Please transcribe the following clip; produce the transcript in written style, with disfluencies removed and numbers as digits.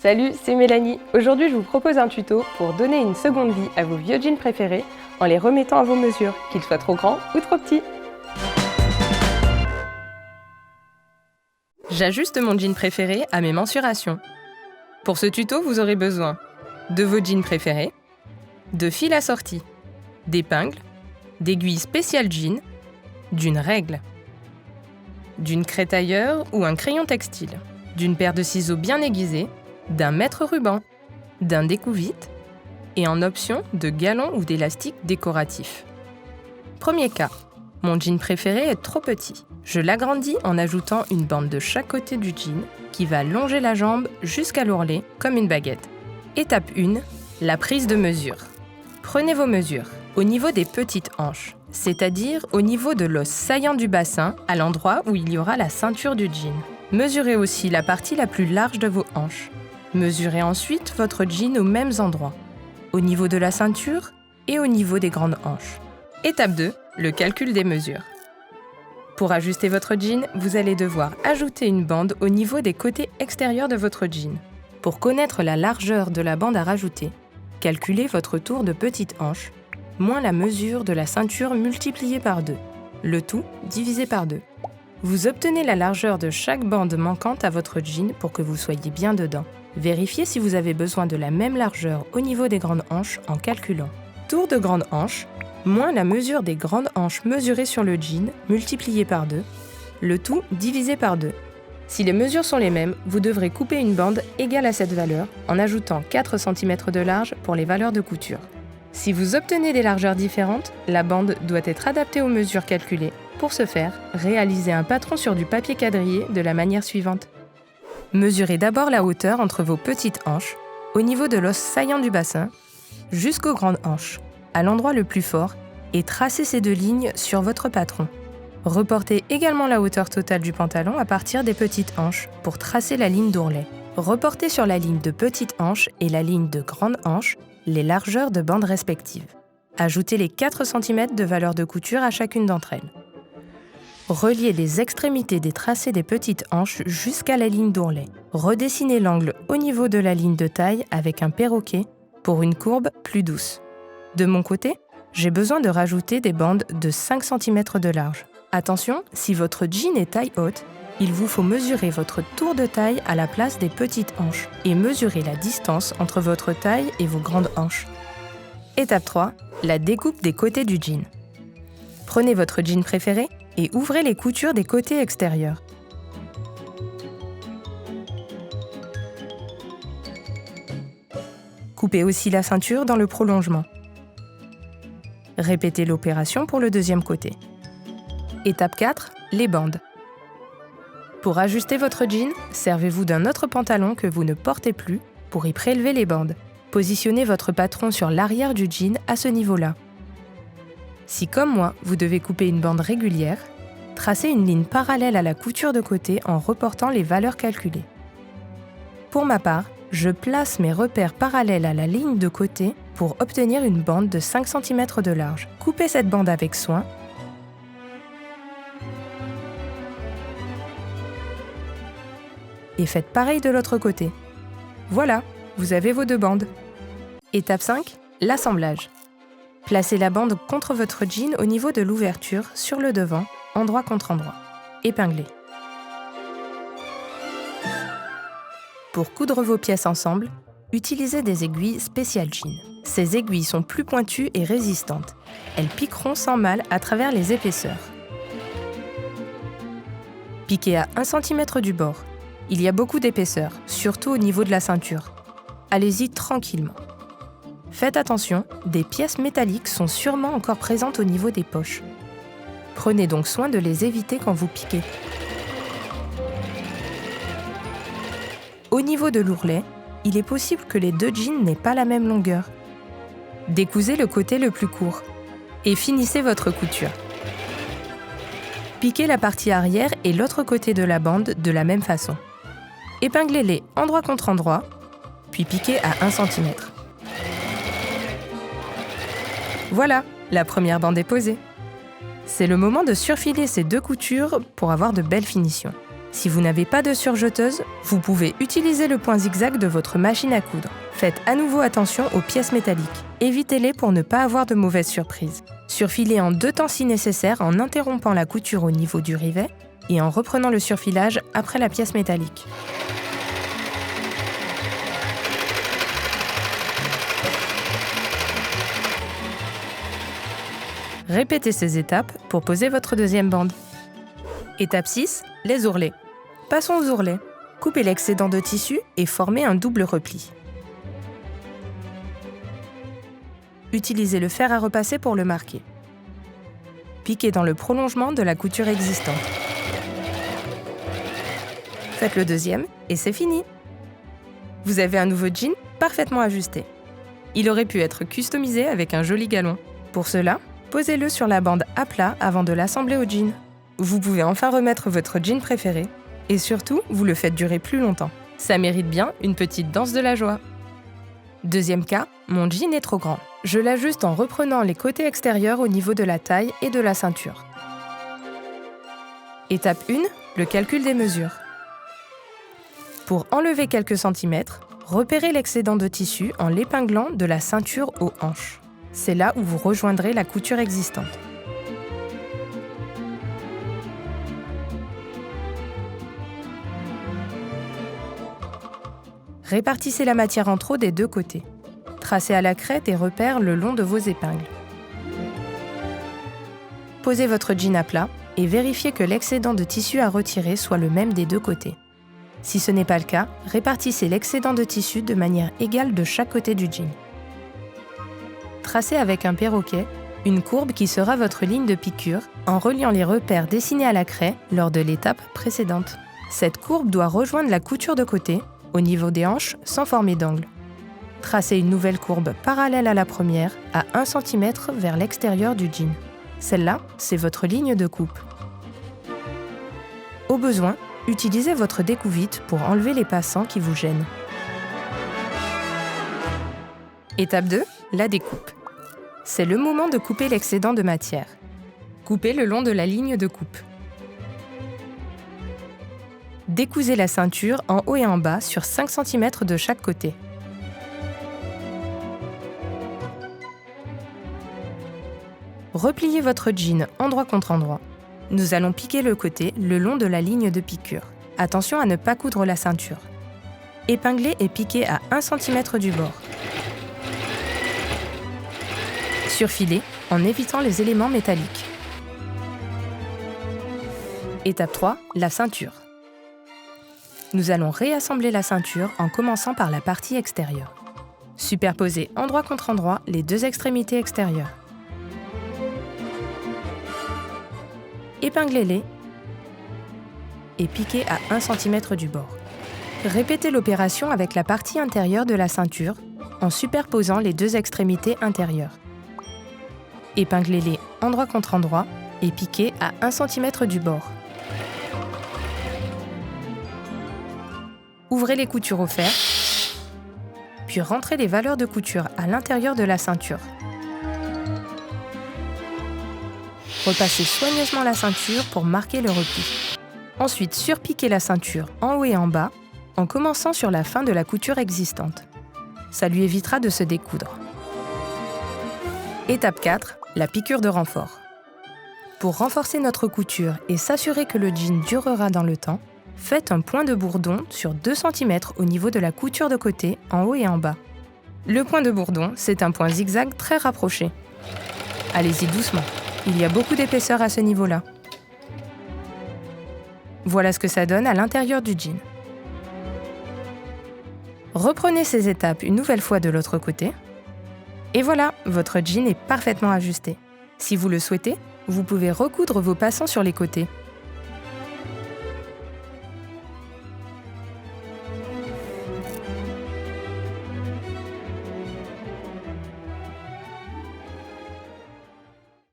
Salut, c'est Mélanie. Aujourd'hui, je vous propose un tuto pour donner une seconde vie à vos vieux jeans préférés en les remettant à vos mesures, qu'ils soient trop grands ou trop petits. J'ajuste mon jean préféré à mes mensurations. Pour ce tuto, vous aurez besoin de vos jeans préférés, de fils assortis, d'épingles, d'aiguilles spéciales jean, d'une règle, d'une craie tailleur ou un crayon textile, d'une paire de ciseaux bien aiguisés, d'un mètre-ruban, d'un découvite et en option de galons ou d'élastiques décoratifs. Premier cas, mon jean préféré est trop petit. Je l'agrandis en ajoutant une bande de chaque côté du jean qui va longer la jambe jusqu'à l'ourlet comme une baguette. Étape 1, la prise de mesure. Prenez vos mesures au niveau des petites hanches, c'est-à-dire au niveau de l'os saillant du bassin, à l'endroit où il y aura la ceinture du jean. Mesurez aussi la partie la plus large de vos hanches. Mesurez ensuite votre jean aux mêmes endroits, au niveau de la ceinture et au niveau des grandes hanches. Étape 2, le calcul des mesures. Pour ajuster votre jean, vous allez devoir ajouter une bande au niveau des côtés extérieurs de votre jean. Pour connaître la largeur de la bande à rajouter, calculez votre tour de petite hanche, moins la mesure de la ceinture multipliée par 2, le tout divisé par 2. Vous obtenez la largeur de chaque bande manquante à votre jean pour que vous soyez bien dedans. Vérifiez si vous avez besoin de la même largeur au niveau des grandes hanches en calculant. Tour de grande hanche, moins la mesure des grandes hanches mesurées sur le jean, multiplié par 2, le tout divisé par 2. Si les mesures sont les mêmes, vous devrez couper une bande égale à cette valeur en ajoutant 4 cm de large pour les valeurs de couture. Si vous obtenez des largeurs différentes, la bande doit être adaptée aux mesures calculées. Pour ce faire, réalisez un patron sur du papier quadrillé de la manière suivante. Mesurez d'abord la hauteur entre vos petites hanches, au niveau de l'os saillant du bassin, jusqu'aux grandes hanches, à l'endroit le plus fort, et tracez ces deux lignes sur votre patron. Reportez également la hauteur totale du pantalon à partir des petites hanches pour tracer la ligne d'ourlet. Reportez sur la ligne de petite hanche et la ligne de grande hanche les largeurs de bandes respectives. Ajoutez les 4 cm de valeur de couture à chacune d'entre elles. Reliez les extrémités des tracés des petites hanches jusqu'à la ligne d'ourlet. Redessinez l'angle au niveau de la ligne de taille avec un perroquet pour une courbe plus douce. De mon côté, j'ai besoin de rajouter des bandes de 5 cm de large. Attention, si votre jean est taille haute, il vous faut mesurer votre tour de taille à la place des petites hanches et mesurer la distance entre votre taille et vos grandes hanches. Étape 3, la découpe des côtés du jean. Prenez votre jean préféré et ouvrez les coutures des côtés extérieurs. Coupez aussi la ceinture dans le prolongement. Répétez l'opération pour le deuxième côté. Étape 4, les bandes. Pour ajuster votre jean, servez-vous d'un autre pantalon que vous ne portez plus pour y prélever les bandes. Positionnez votre patron sur l'arrière du jean à ce niveau-là. Si, comme moi, vous devez couper une bande régulière, tracez une ligne parallèle à la couture de côté en reportant les valeurs calculées. Pour ma part, je place mes repères parallèles à la ligne de côté pour obtenir une bande de 5 cm de large. Coupez cette bande avec soin et faites pareil de l'autre côté. Voilà, vous avez vos deux bandes. Étape 5, l'assemblage. Placez la bande contre votre jean au niveau de l'ouverture, sur le devant, endroit contre endroit. Épinglez. Pour coudre vos pièces ensemble, utilisez des aiguilles spéciales jean. Ces aiguilles sont plus pointues et résistantes. Elles piqueront sans mal à travers les épaisseurs. Piquez à 1 cm du bord. Il y a beaucoup d'épaisseur, surtout au niveau de la ceinture. Allez-y tranquillement. Faites attention, des pièces métalliques sont sûrement encore présentes au niveau des poches. Prenez donc soin de les éviter quand vous piquez. Au niveau de l'ourlet, il est possible que les deux jeans n'aient pas la même longueur. Décousez le côté le plus court et finissez votre couture. Piquez la partie arrière et l'autre côté de la bande de la même façon. Épinglez-les endroit contre endroit, puis piquez à 1 cm. Voilà, la première bande est posée. C'est le moment de surfiler ces deux coutures pour avoir de belles finitions. Si vous n'avez pas de surjeteuse, vous pouvez utiliser le point zigzag de votre machine à coudre. Faites à nouveau attention aux pièces métalliques. Évitez-les pour ne pas avoir de mauvaises surprises. Surfilez en 2 temps si nécessaire en interrompant la couture au niveau du rivet et en reprenant le surfilage après la pièce métallique. Répétez ces étapes pour poser votre deuxième bande. Étape 6, les ourlets. Passons aux ourlets. Coupez l'excédent de tissu et formez un double repli. Utilisez le fer à repasser pour le marquer. Piquez dans le prolongement de la couture existante. Faites le deuxième et c'est fini. Vous avez un nouveau jean parfaitement ajusté. Il aurait pu être customisé avec un joli galon. Pour cela, posez-le sur la bande à plat avant de l'assembler au jean. Vous pouvez enfin remettre votre jean préféré. Et surtout, vous le faites durer plus longtemps. Ça mérite bien une petite danse de la joie. Deuxième cas, mon jean est trop grand. Je l'ajuste en reprenant les côtés extérieurs au niveau de la taille et de la ceinture. Étape 1, le calcul des mesures. Pour enlever quelques centimètres, repérez l'excédent de tissu en l'épinglant de la ceinture aux hanches. C'est là où vous rejoindrez la couture existante. Répartissez la matière en trop des 2 côtés. Tracez à la craie des repères le long de vos épingles. Posez votre jean à plat et vérifiez que l'excédent de tissu à retirer soit le même des 2 côtés. Si ce n'est pas le cas, répartissez l'excédent de tissu de manière égale de chaque côté du jean. Tracez avec un perroquet une courbe qui sera votre ligne de piqûre en reliant les repères dessinés à la craie lors de l'étape précédente. Cette courbe doit rejoindre la couture de côté au niveau des hanches sans former d'angle. Tracez une nouvelle courbe parallèle à la première à 1 cm vers l'extérieur du jean. Celle-là, c'est votre ligne de coupe. Au besoin, utilisez votre découvite pour enlever les passants qui vous gênent. Étape 2, la découpe. C'est le moment de couper l'excédent de matière. Coupez le long de la ligne de coupe. Décousez la ceinture en haut et en bas sur 5 cm de chaque côté. Repliez votre jean endroit contre endroit. Nous allons piquer le côté le long de la ligne de piqûre. Attention à ne pas coudre la ceinture. Épinglez et piquez à 1 cm du bord. Surfilez en évitant les éléments métalliques. Étape 3, la ceinture. Nous allons réassembler la ceinture en commençant par la partie extérieure. Superposez endroit contre endroit les 2 extrémités extérieures. Épinglez-les et piquez à 1 cm du bord. Répétez l'opération avec la partie intérieure de la ceinture en superposant les 2 extrémités intérieures. Épinglez-les endroit contre endroit et piquez à 1 cm du bord. Ouvrez les coutures au fer, puis rentrez les valeurs de couture à l'intérieur de la ceinture. Repassez soigneusement la ceinture pour marquer le repli. Ensuite, surpiquez la ceinture en haut et en bas, en commençant sur la fin de la couture existante. Ça lui évitera de se découdre. Étape 4, la piqûre de renfort. Pour renforcer notre couture et s'assurer que le jean durera dans le temps, faites un point de bourdon sur 2 cm au niveau de la couture de côté, en haut et en bas. Le point de bourdon, c'est un point zigzag très rapproché. Allez-y doucement, il y a beaucoup d'épaisseur à ce niveau-là. Voilà ce que ça donne à l'intérieur du jean. Reprenez ces étapes une nouvelle fois de l'autre côté. Et voilà, votre jean est parfaitement ajusté. Si vous le souhaitez, vous pouvez recoudre vos passants sur les côtés.